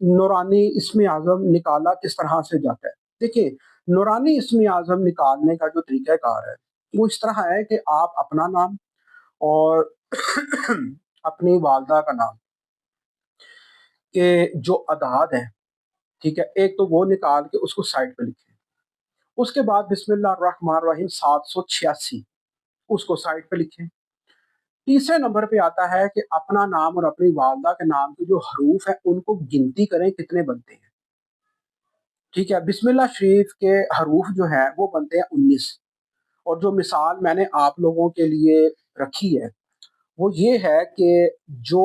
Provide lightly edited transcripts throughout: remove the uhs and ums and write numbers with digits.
نورانی اسم اعظم نکالا کس طرح سے جاتا ہے؟ دیکھیے، نورانی اسم اعظم نکالنے کا جو طریقہ کار ہے وہ اس طرح ہے کہ آپ اپنا نام اور اپنی والدہ کا نام کے جو اعداد ہیں، ٹھیک ہے، ایک تو وہ نکال کے اس کو سائڈ پہ لکھیں، اس کے بعد بسم اللہ الرحمن الرحیم 786 اس کو سائڈ پہ لکھیں۔ تیسرے نمبر پہ آتا ہے کہ اپنا نام اور اپنی والدہ کے نام کے جو حروف ہیں ان کو گنتی کریں کتنے بنتے ہیں، ٹھیک ہے۔ بسم اللہ شریف کے حروف جو ہیں وہ بنتے ہیں 19، اور جو مثال میں نے آپ لوگوں کے لیے رکھی ہے وہ یہ ہے کہ جو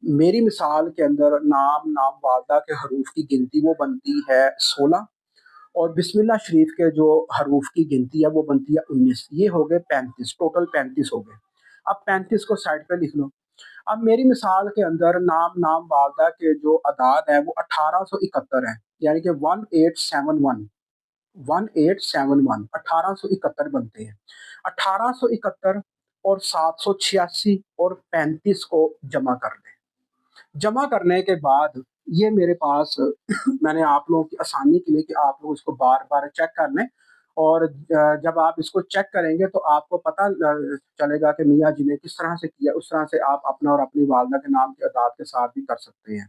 میری مثال کے اندر نام والدہ کے حروف کی گنتی وہ بنتی ہے 16، اور بسم اللہ شریف کے جو حروف کی گنتی ہے وہ بنتی ہے 19، یہ ہو گئے 35، ٹوٹل 35 ہو گئے۔ اب 35 کو سائڈ پہ لکھ لو۔ اب میری مثال کے اندر نام والدہ کے جو اعداد ہیں وہ 1871 ہیں، یعنی کہ 1871 1871 بنتے ہیں۔ 1871 اور 786 اور 35 کو جمع کر دیں۔ جمع کرنے کے بعد یہ میرے پاس میں نے آپ لوگوں کی آسانی کے لیے کہ آپ لوگ اس کو بار بار چیک کر لیں، اور جب آپ اس کو چیک کریں گے تو آپ کو پتہ چلے گا کہ میاں جی نے کس طرح سے کیا، اس طرح سے آپ اپنا اور اپنی والدہ کے نام کے اعداد کے ساتھ بھی کر سکتے ہیں۔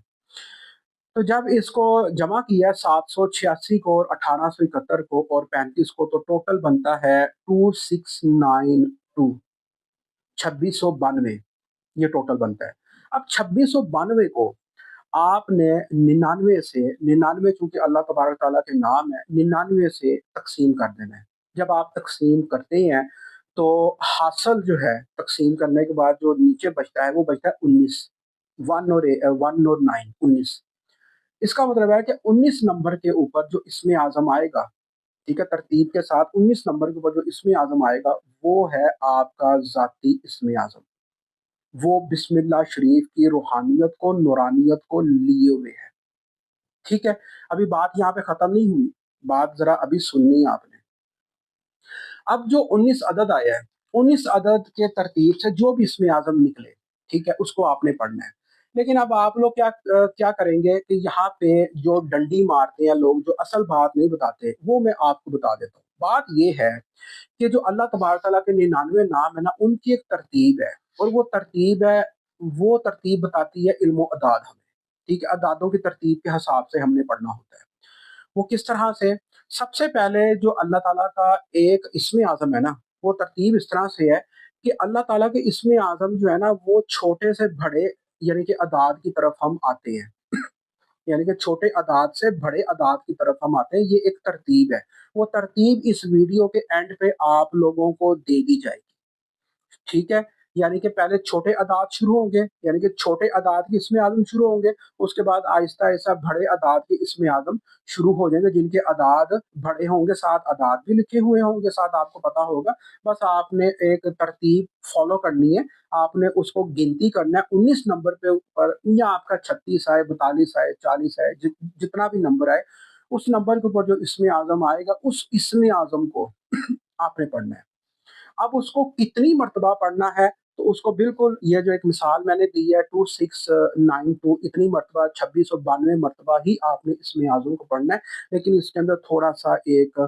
تو جب اس کو جمع کیا 786 کو اور 1871 کو اور 35 کو، تو ٹوٹل بنتا ہے 2692، 2692 یہ ٹوٹل بنتا ہے۔ اب 2692 کو آپ نے 99 چونکہ اللہ تبارک تعالیٰ کے نام ہے، 99 سے تقسیم کر دینا ہے۔ جب آپ تقسیم کرتے ہیں تو حاصل جو ہے تقسیم کرنے کے بعد جو نیچے بچتا ہے وہ بچتا ہے 19، 1 اور 9 19۔ اس کا مطلب ہے کہ 19 نمبر کے اوپر جو اسم اعظم آئے گا، ٹھیک ہے، ترتیب کے ساتھ 19 نمبر کے اوپر جو اسم اعظم آئے گا وہ ہے آپ کا ذاتی اسم اعظم، وہ بسم اللہ شریف کی روحانیت کو، نورانیت کو لیے ہوئے ہے، ٹھیک ہے۔ ابھی بات یہاں پہ ختم نہیں ہوئی، بات ذرا ابھی سننی ہے آپ نے۔ اب جو 19 عدد آیا ہے، 19 عدد کے ترتیب سے جو بھی اسم اعظم نکلے، ٹھیک ہے، اس کو آپ نے پڑھنا ہے۔ لیکن اب آپ لوگ کیا کریں گے کہ یہاں پہ جو ڈنڈی مارتے ہیں لوگ، جو اصل بات نہیں بتاتے، وہ میں آپ کو بتا دیتا ہوں۔ بات یہ ہے کہ جو اللہ تبارک تعالیٰ کے 99 نام ہے نا، ان کی ایک ترتیب ہے، اور وہ ترتیب بتاتی ہے علم و اعداد ہمیں، ٹھیک ہے، اعدادوں کی ترتیب کے حساب سے ہم نے پڑھنا ہوتا ہے۔ وہ کس طرح سے؟ سب سے پہلے جو اللہ تعالیٰ کا ایک اسم اعظم ہے نا، وہ ترتیب اس طرح سے ہے کہ اللہ تعالیٰ کے اسم اعظم جو ہے نا وہ چھوٹے سے بڑے یعنی کہ اعداد کی طرف ہم آتے ہیں، یعنی کہ چھوٹے اعداد سے بڑے اعداد کی طرف ہم آتے ہیں۔ یہ ایک ترتیب ہے، وہ ترتیب اس ویڈیو کے اینڈ پہ آپ لوگوں کو دے دی جائے گی، ٹھیک ہے۔ یعنی کہ پہلے چھوٹے اعداد شروع ہوں گے، یعنی کہ چھوٹے اعداد کے اسم اعظم شروع ہوں گے، اس کے بعد آہستہ آہستہ بڑے اعداد کے اسم اعظم شروع ہو جائیں گے، جن کے اعداد بڑے ہوں گے، ساتھ اعداد بھی لکھے ہوئے ہوں گے، ساتھ آپ کو پتا ہوگا۔ بس آپ نے ایک ترتیب فالو کرنی ہے، آپ نے اس کو گنتی کرنا ہے۔ 19 نمبر پہ اوپر یا آپ کا 36 آئے، 42 آئے، 40 آئے، جتنا بھی نمبر آئے، اس نمبر کے اوپر جو اسم اعظم آئے گا اس اسم اعظم کو آپ نے پڑھنا ہے۔ اب اس کو کتنی مرتبہ پڑھنا ہے تو اس کو بالکل یہ جو ایک مثال میں نے دی ہے 2692، اتنی مرتبہ 2692 مرتبہ ہی آپ نے اسم اعظم کو پڑھنا ہے۔ لیکن اس کے اندر تھوڑا سا ایک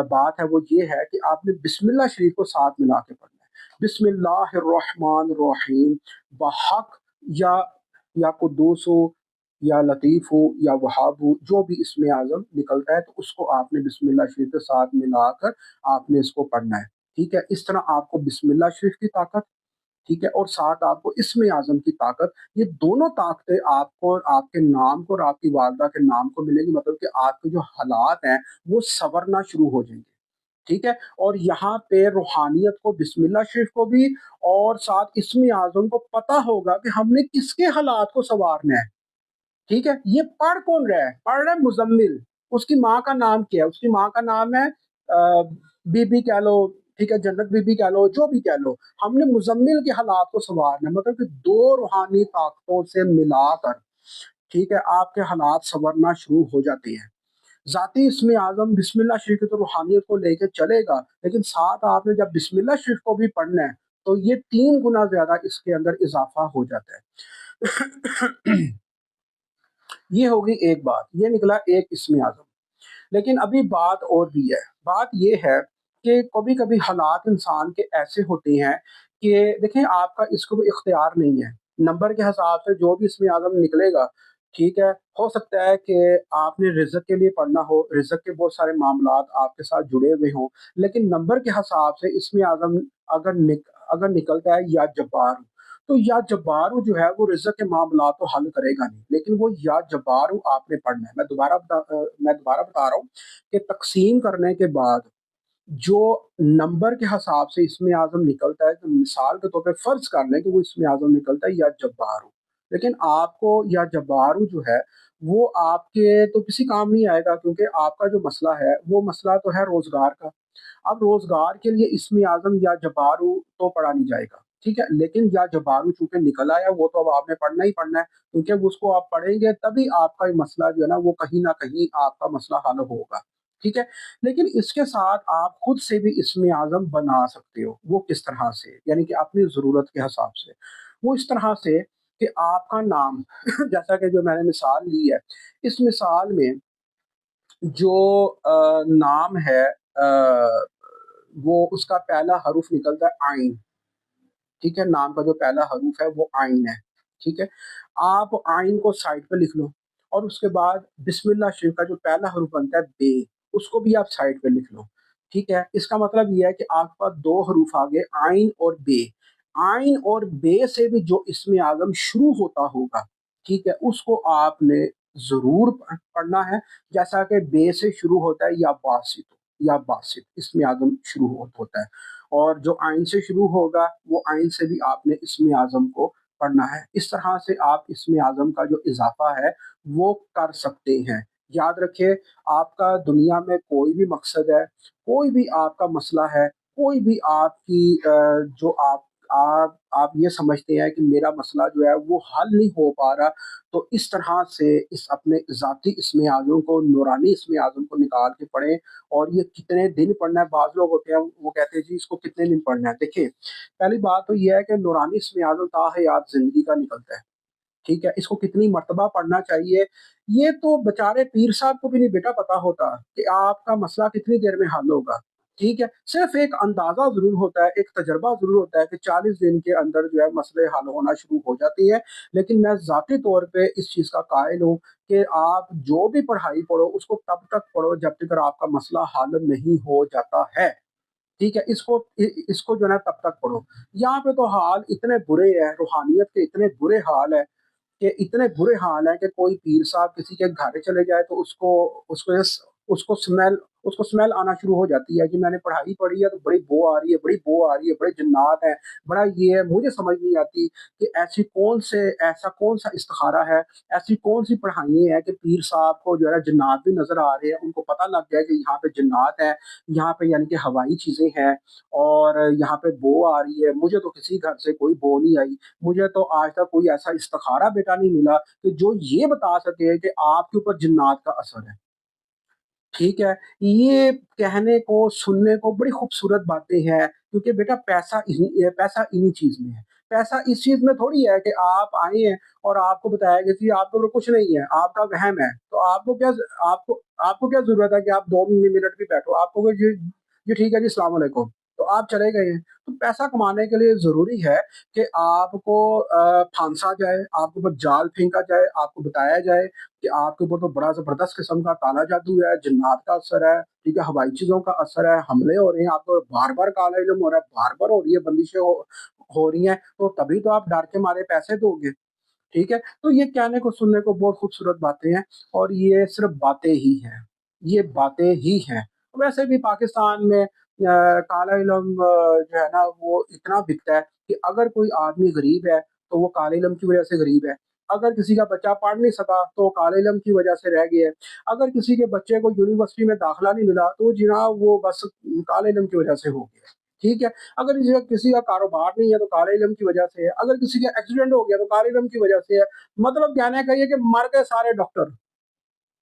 بات ہے، وہ یہ ہے کہ آپ نے بسم اللہ شریف کو ساتھ ملا کے پڑھنا ہے۔ بسم اللہ الرحمن الرحیم بحق یا قدوس ہو یا لطیف ہو یا وہاب ہو، جو بھی اسم اعظم نکلتا ہے تو اس کو آپ نے بسم اللہ شریف کے ساتھ ملا کر آپ نے اس کو پڑھنا ہے، ٹھیک ہے۔ اس طرح آپ کو بسم اللہ شریف کی طاقت، ٹھیک ہے، اور ساتھ آپ کو اسم اعظم کی طاقت، یہ دونوں طاقتیں آپ کو اور آپ کے نام کو اور آپ کی والدہ کے نام کو ملے گی، مطلب کہ آپ کے جو حالات ہیں وہ سنورنا شروع ہو جائیں گے، ٹھیک ہے۔ اور یہاں پہ روحانیت کو، بسم اللہ شریف کو بھی اور ساتھ اسم اعظم کو پتہ ہوگا کہ ہم نے کس کے حالات کو سنوارنا ہے، ٹھیک ہے۔ یہ پڑھ کون رہا ہے؟ پڑھ رہا ہے مزمل، اس کی ماں کا نام کیا ہے؟ اس کی ماں کا نام ہے بی بی کہہ لو، ٹھیک ہے، جنت بی بی کہہ لو، جو بھی کہہ لو۔ ہم نے مزمل کے حالات کو سنوارنا ہے، مطلب کہ دو روحانی طاقتوں سے ملا کر، ٹھیک ہے، آپ کے حالات سنورنا شروع ہو جاتے ہیں۔ ذاتی اسم اعظم بسم اللہ شریف کی تو روحانیت کو لے کے چلے گا، لیکن ساتھ آپ نے جب بسم اللہ شریف کو بھی پڑھنا ہے تو یہ 3 گنا زیادہ اس کے اندر اضافہ ہو جاتا ہے۔ یہ ہوگی ایک بات، یہ نکلا ایک اسم اعظم۔ لیکن ابھی بات اور بھی ہے، بات یہ ہے کہ کبھی کبھی حالات انسان کے ایسے ہوتے ہیں کہ دیکھیں آپ کا اس کو بھی اختیار نہیں ہے، نمبر کے حساب سے جو بھی اسم اعظم نکلے گا، ٹھیک ہے، ہو سکتا ہے کہ آپ نے رزق کے لیے پڑھنا ہو، رزق کے بہت سارے معاملات آپ کے ساتھ جڑے ہوئے ہوں، لیکن نمبر کے حساب سے اسم اعظم اگر نکلتا ہے یا جبار، تو یا جبارو جو ہے وہ رزق کے معاملات تو حل کرے گا نہیں، لیکن وہ یا جبارو آپ نے پڑھنا ہے۔ میں دوبارہ بتا رہا ہوں کہ تقسیم کرنے کے بعد جو نمبر کے حساب سے اسم اعظم نکلتا ہے، تو مثال کے طور پہ فرض کر لیں کہ وہ اسم اعظم نکلتا ہے یا جبارو، لیکن آپ کو یا جبارو جو ہے وہ آپ کے تو کسی کام نہیں آئے گا، کیونکہ آپ کا جو مسئلہ ہے وہ مسئلہ تو ہے روزگار کا۔ اب روزگار کے لیے اسم اعظم یا جبارو تو پڑھا نہیں جائے گا، ٹھیک ہے، لیکن یا جبارو چونکہ نکل آیا وہ تو اب آپ نے پڑھنا ہی پڑھنا ہے، کیونکہ اس کو آپ پڑھیں گے تبھی آپ کا یہ مسئلہ جو ہے نا وہ کہیں نہ کہیں آپ کا مسئلہ حل ہوگا، ٹھیک ہے۔ لیکن اس کے ساتھ آپ خود سے بھی اسم اعظم بنا سکتے ہو، وہ کس طرح سے؟ یعنی کہ اپنی ضرورت کے حساب سے، وہ اس طرح سے کہ آپ کا نام جیسا کہ جو میں نے مثال لی ہے، اس مثال میں جو نام ہے، وہ اس کا پہلا حرف نکلتا ہے آئین، ٹھیک ہے، نام کا جو پہلا حروف ہے وہ آئین ہے، ٹھیک ہے۔ آپ آئین کو سائڈ پہ لکھ لو، اور اس کے بعد بسم اللہ شریف کا جو پہلا حروف بنتا ہے بے، اس کو بھی آپ سائڈ پہ لکھ لو، ٹھیک ہے۔ اس کا مطلب یہ ہے کہ آپ کے پاس دو حروف آگے آئین اور بے، آئین اور بے سے بھی جو اسم اعظم شروع ہوتا ہوگا، ٹھیک ہے، اس کو آپ نے ضرور پڑھنا ہے، جیسا کہ بے سے شروع ہوتا ہے یا باسط، یا باسط اسم اعظم شروع ہوتا ہے، اور جو آئین سے شروع ہوگا وہ آئین سے بھی آپ نے اسم اعظم کو پڑھنا ہے۔ اس طرح سے آپ اسم اعظم کا جو اضافہ ہے وہ کر سکتے ہیں۔ یاد رکھیں، آپ کا دنیا میں کوئی بھی مقصد ہے، کوئی بھی آپ کا مسئلہ ہے، کوئی بھی آپ کی جو آپ یہ سمجھتے ہیں کہ میرا مسئلہ جو ہے وہ حل نہیں ہو پا رہا، تو اس طرح سے اس اپنے ذاتی اسم اعظم کو، نورانی اسم اعظم کو نکال کے پڑھیں۔ اور یہ کتنے دن پڑھنا ہے؟ بعض لوگ ہوتے ہیں وہ کہتے ہیں جی اس کو کتنے دن پڑھنا ہے۔ دیکھیں، پہلی بات تو یہ ہے کہ نورانی اسم اعظم تا حیات زندگی کا نکلتا ہے، ٹھیک ہے، اس کو کتنی مرتبہ پڑھنا چاہیے یہ تو بیچارے پیر صاحب کو بھی نہیں بیٹا پتا ہوتا کہ آپ کا مسئلہ کتنی دیر میں حل ہوگا، ٹھیک ہے۔ صرف ایک اندازہ ضرور ہوتا ہے، ایک تجربہ ضرور ہوتا ہے کہ 40 دن کے اندر جو ہے مسئلے حل ہونا شروع ہو جاتے ہیں، لیکن میں ذاتی طور پہ اس چیز کا قائل ہوں کہ آپ جو بھی پڑھائی پڑھو اس کو تب تک پڑھو جب تک آپ کا مسئلہ حل نہیں ہو جاتا ہے، ٹھیک ہے، اس کو جو ہے نا تب تک پڑھو۔ یہاں پہ تو حال اتنے برے ہیں، روحانیت کے اتنے برے حال ہے کہ اتنے برے حال ہیں کہ کوئی پیر صاحب کسی کے گھر چلے جائے تو اس کو اسمیل آنا شروع ہو جاتی ہے، کہ میں نے پڑھائی پڑھی ہے تو بڑی بو آ رہی ہے، بڑی بو آ رہی ہے، بڑے جنات ہیں، بڑا یہ ہے، مجھے سمجھ نہیں آتی کہ ایسا کون سا استخارہ ہے، ایسی کون سی پڑھائی ہے کہ پیر صاحب کو جو ہے جنات بھی نظر آ رہے ہیں، ان کو پتہ لگ گیا کہ یہاں پہ جنات ہیں، یہاں پہ یعنی کہ ہوائی چیزیں ہیں، اور یہاں پہ بو آ رہی ہے۔ مجھے تو کسی گھر سے کوئی بو نہیں آئی، مجھے تو آج تک کوئی ایسا استخارہ بیٹا نہیں ملا کہ جو یہ بتا سکے کہ آپ کے اوپر جنات کا اثر ہے، ٹھیک ہے۔ یہ کہنے کو سننے کو بڑی خوبصورت باتیں ہیں، کیونکہ بیٹا پیسہ انہی چیز میں ہے، پیسہ اس چیز میں تھوڑی ہے کہ آپ آئے ہیں اور آپ کو بتایا کہ جی آپ کے اوپر کچھ نہیں ہے، آپ کا وہم ہے، تو آپ کو کیا ضرورت ہے کہ آپ 2 منٹ بھی بیٹھو، آپ کو جی ٹھیک ہے جی السلام علیکم، تو آپ چلے گئے ہیں۔ تو پیسہ کمانے کے لیے ضروری ہے کہ آپ کو پھانسا جائے، آپ کے اوپر جال پھینکا جائے، آپ کو بتایا جائے کہ آپ کے اوپر تو بڑا زبردست قسم کا کالا جادو ہے، جنات کا اثر ہے، ٹھیک ہے، ہوائی چیزوں کا اثر ہے، حملے ہو رہے ہیں، آپ کو بار بار کالا علم ہو رہا ہے، بار بار ہو رہی ہے، بندشیں ہو رہی ہیں، تو تبھی تو آپ ڈر کے مارے پیسے دو گے، ٹھیک ہے۔ تو یہ کہنے کو سننے کو بہت خوبصورت باتیں ہیں، اور یہ صرف باتیں ہی ہیں، یہ باتیں ہی ہیں۔ ویسے بھی پاکستان میں کالا علم جو ہے نا وہ اتنا بکتا ہے کہ اگر کوئی آدمی غریب ہے تو وہ کالے علم کی وجہ سے غریب ہے، اگر کسی کا بچہ پڑھ نہیں سکا تو وہ کالے علم کی وجہ سے رہ گیا ہے، اگر کسی کے بچے کو یونیورسٹی میں داخلہ نہیں ملا تو جناب وہ بس کالے علم کی وجہ سے ہو گیا، ٹھیک ہے، اگر کسی کا کاروبار نہیں ہے تو کالے علم کی وجہ سے ہے، اگر کسی کا ایکسیڈنٹ ہو گیا تو کالے علم کی وجہ سے ہے۔ مطلب کہنے کا یہ کہ مر گئے سارے ڈاکٹر،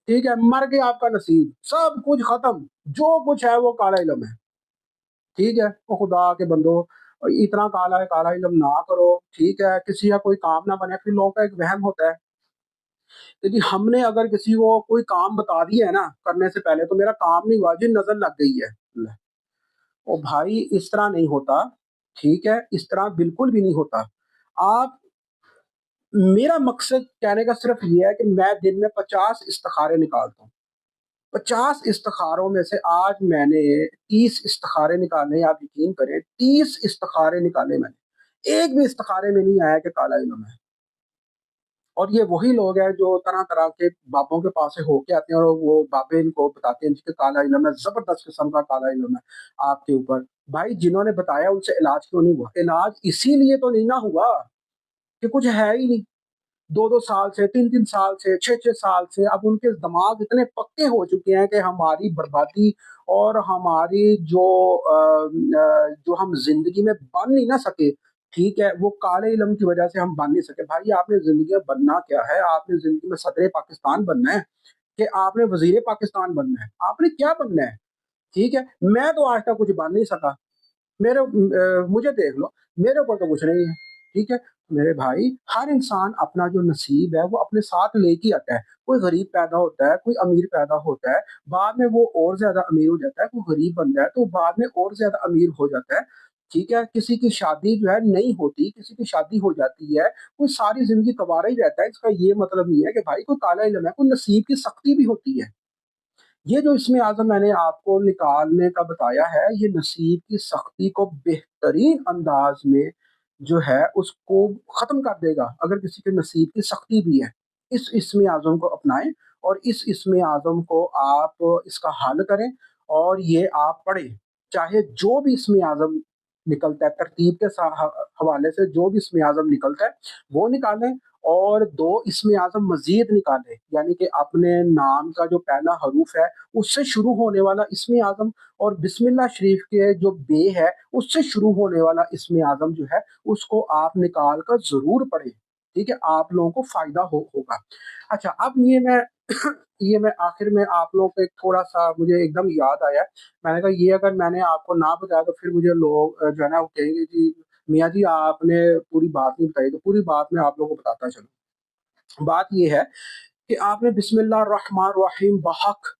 ٹھیک ہے، مر گیا آپ کا نصیب، سب کچھ ختم، جو کچھ ہے وہ کالا علم ہے، ٹھیک ہے۔ تو خدا کے بندو اتنا کالا علم نہ کرو، ٹھیک ہے، کسی کا کوئی کام نہ بنے، پھر لوگوں کا ایک وہم ہوتا ہے کہ جی ہم نے اگر کسی کو کوئی کام بتا دیا ہے نا کرنے سے پہلے تو میرا کام نہیں ہوا جی نظر لگ گئی ہے. او بھائی اس طرح نہیں ہوتا. ٹھیک ہے اس طرح بالکل بھی نہیں ہوتا. آپ میرا مقصد کہنے کا صرف یہ ہے کہ میں دن میں 50 استخارے نکالتا ہوں. 50 استخاروں میں سے آج میں نے 30 استخارے نکالے. آپ یقین کریں 30 استخارے نکالے میں نے. ایک بھی استخارے میں نہیں آیا کہ کالا علم ہے. اور یہ وہی لوگ ہیں جو طرح طرح کے بابوں کے پاس سے ہو کے آتے ہیں اور وہ بابے ان کو بتاتے ہیں کہ کالا علم ہے, زبردست قسم کا کالا علم ہے آپ کے اوپر. بھائی جنہوں نے بتایا ان سے علاج کیوں نہیں ہوا؟ علاج اسی لیے تو نہیں نہ ہوا کہ کچھ ہے ہی نہیں. 2 2 سال سے 3 3 سال سے 6 6 سال سے اب ان کے دماغ اتنے پکے ہو چکے ہیں کہ ہماری بربادی اور ہماری جو ہم زندگی میں بن نہیں نہ سکے, ٹھیک ہے, وہ کالے علم کی وجہ سے ہم بن نہیں سکے. بھائی آپ نے زندگی میں بننا کیا ہے؟ آپ نے زندگی میں صدر پاکستان بننا ہے کہ آپ نے وزیر پاکستان بننا ہے؟ آپ نے کیا بننا ہے؟ ٹھیک ہے, میں تو آج تک کچھ بن نہیں سکا. مجھے دیکھ لو, میرے اوپر تو کچھ نہیں ہے. ٹھیک ہے میرے بھائی, ہر انسان اپنا جو نصیب ہے وہ اپنے ساتھ لے کے آتا ہے. کوئی غریب پیدا ہوتا ہے, کوئی امیر پیدا ہوتا ہے, بعد میں وہ اور زیادہ امیر ہو جاتا ہے. کوئی غریب بن جائے تو بعد میں اور زیادہ امیر ہو جاتا ہے. ٹھیک ہے, کسی کی شادی جو ہے نہیں ہوتی, کسی کی شادی ہو جاتی ہے, کوئی ساری زندگی کبارا ہی رہتا ہے. اس کا یہ مطلب نہیں ہے کہ بھائی کوئی کالا علم ہے. کوئی نصیب کی سختی بھی ہوتی ہے. یہ جو اسم اعظم میں نے آپ کو نکالنے کا بتایا ہے, یہ نصیب کی سختی کو بہترین انداز میں جو ہے اس کو ختم کر دے گا. اگر کسی کے نصیب کی سختی بھی ہے, اس اسم اعظم کو اپنائیں اور اس اسم اعظم کو آپ اس کا حل کریں اور یہ آپ پڑھیں. چاہے جو بھی اسم اعظم نکلتا ہے, ترتیب کے حوالے سے جو بھی اسم اعظم نکلتا ہے وہ نکالیں, اور 2 اسم اعظم مزید نکالیں. یعنی کہ اپنے نام کا جو پہلا حروف ہے اس سے شروع ہونے والا اسم اعظم, اور بسم اللہ شریف کے جو بے ہے اس سے شروع ہونے والا اسم اعظم جو ہے اس کو آپ نکال کر ضرور پڑھیں. ٹھیک ہے, آپ لوگوں کو فائدہ ہوگا. اچھا اب یہ میں آخر میں آپ لوگوں کو ایک تھوڑا سا مجھے ایک دم یاد آیا. میں نے کہا یہ اگر میں نے آپ کو نہ بتایا تو پھر مجھے لوگ جو ہے نا وہ کہیں گے جی میاں جی آپ نے پوری بات نہیں بتائی. تو پوری بات میں آپ لوگوں کو بتاتا چلوں. بات یہ ہے کہ آپ نے بسم اللہ الرحمن الرحیم بحق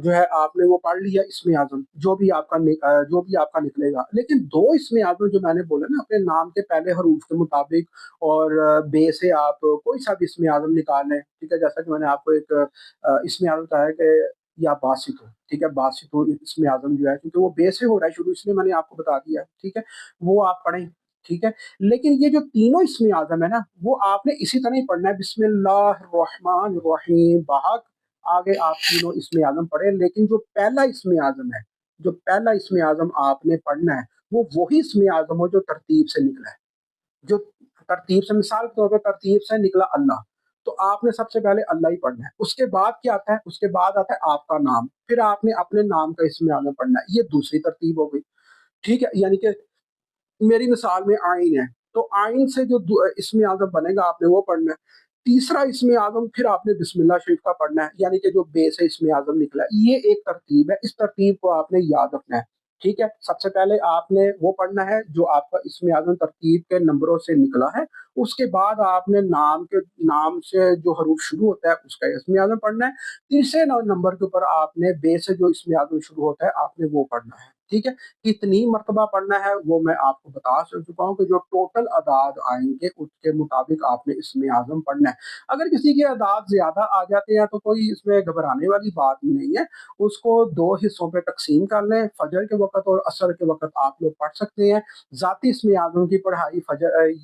جو ہے آپ نے وہ پڑھ لیا اسم اعظم جو بھی آپ کا نکلے گا. لیکن 2 اسم اعظم جو میں نے بولا نا اپنے نام کے پہلے حروف کے مطابق, اور بے سے آپ کوئی سا بھی اسم اعظم نکال لیں. ٹھیک ہے, جیسا کہ میں نے آپ کو ایک اسم اعظم بتایا کہ یا باسط ہو. ٹھیک ہے, باسط ہو اسم اعظم جو ہے کیونکہ وہ بے سے ہو رہا ہے شروع, اس لیے میں نے آپ کو بتا دیا. ٹھیک ہے, وہ آپ پڑھیں. ٹھیک ہے, لیکن یہ جو تینوں اسم اعظم ہے نا وہ آپ نے اسی طرح ہی پڑھنا ہے. بسم اللہ الرحمن الرحیم بحق, آگے آپ تینوں اسم اعظم پڑھیں. لیکن جو پہلا اسم اعظم ہے, جو پہلا اسم اعظم آپ نے پڑھنا ہے وہ وہی اسم اعظم ہو جو ترتیب سے نکلا ہے. جو ترتیب سے, مثال کے طور پر ترتیب سے نکلا اللہ, تو آپ نے سب سے پہلے اللہ ہی پڑھنا ہے. اس کے بعد کیا آتا ہے؟ اس کے بعد آتا ہے آپ کا نام, پھر آپ نے اپنے نام کا اسم اعظم پڑھنا ہے. یہ دوسری ترتیب ہو گئی. ٹھیک ہے, یعنی کہ میری مثال میں آئین ہے تو آئین سے جو اسم اعظم بنے گا آپ نے وہ پڑھنا ہے. تیسرا اسم اعظم پھر آپ نے بسم اللہ شریف کا پڑھنا ہے, یعنی کہ جو بے سے اسم اعظم نکلا ہے. یہ ایک ترتیب ہے, اس ترتیب کو آپ نے یاد رکھنا ہے. ٹھیک ہے, سب سے پہلے آپ نے وہ پڑھنا ہے جو آپ کا اسم اعظم ترتیب کے نمبروں سے نکلا ہے. اس کے بعد آپ نے نام سے جو حروف شروع ہوتا ہے اس کا اسم اعظم پڑھنا ہے. تیسرے نمبر کے اوپر آپ نے بے سے جو اسم اعظم شروع ہوتا ہے آپ نے وہ پڑھنا ہے. ٹھیک ہے, کتنی مرتبہ پڑھنا ہے وہ میں آپ کو بتا چکا ہوں کہ جو ٹوٹل اعداد آئیں گے اس کے مطابق آپ نے اسم اعظم پڑھنا ہے. اگر کسی کے اعداد زیادہ آ جاتے ہیں تو کوئی اس میں گھبرانے والی بات نہیں ہے. اس کو 2 حصوں پہ تقسیم کر لیں, فجر کے وقت اور عصر کے وقت آپ لوگ پڑھ سکتے ہیں. ذاتی اسم اعظم کی پڑھائی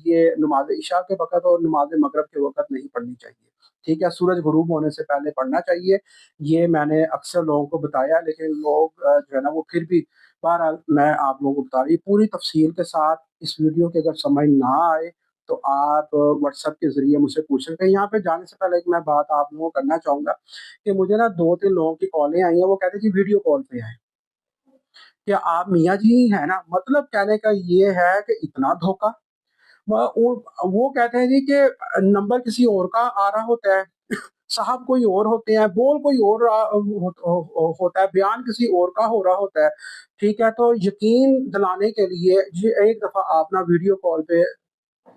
یہ نماز عشاء کے وقت اور نماز مغرب کے وقت نہیں پڑھنی چاہیے. ٹھیک ہے, سورج غروب ہونے سے پہلے پڑھنا چاہیے. یہ میں نے اکثر لوگوں کو بتایا, لیکن لوگ جو ہے نا وہ پھر بھی, بہرحال میں آپ لوگوں کو بتا رہی پوری تفصیل کے ساتھ. اس ویڈیو کے اگر سمجھ نہ آئے تو آپ واٹس ایپ کے ذریعے مجھ سے پوچھ سکتے ہیں. یہاں پہ جانے سے پہلے ایک میں بات آپ لوگوں کو کرنا چاہوں گا کہ مجھے نا 2 3 لوگوں کی کالیں آئی ہیں. وہ کہتے ہیں جی ویڈیو کال پہ آئے, کیا آپ میاں جی ہیں نا؟ مطلب کہنے کا یہ ہے کہ اتنا دھوکہ. وہ کہتے ہیں جی کہ نمبر کسی اور کا آ رہا ہوتا ہے, صاحب کوئی اور ہوتے ہیں, بول کوئی اور ہوتا ہے, بیان کسی اور کا ہو رہا ہوتا ہے. ٹھیک ہے, تو یقین دلانے کے لیے ایک دفعہ آپ نا ویڈیو کال پہ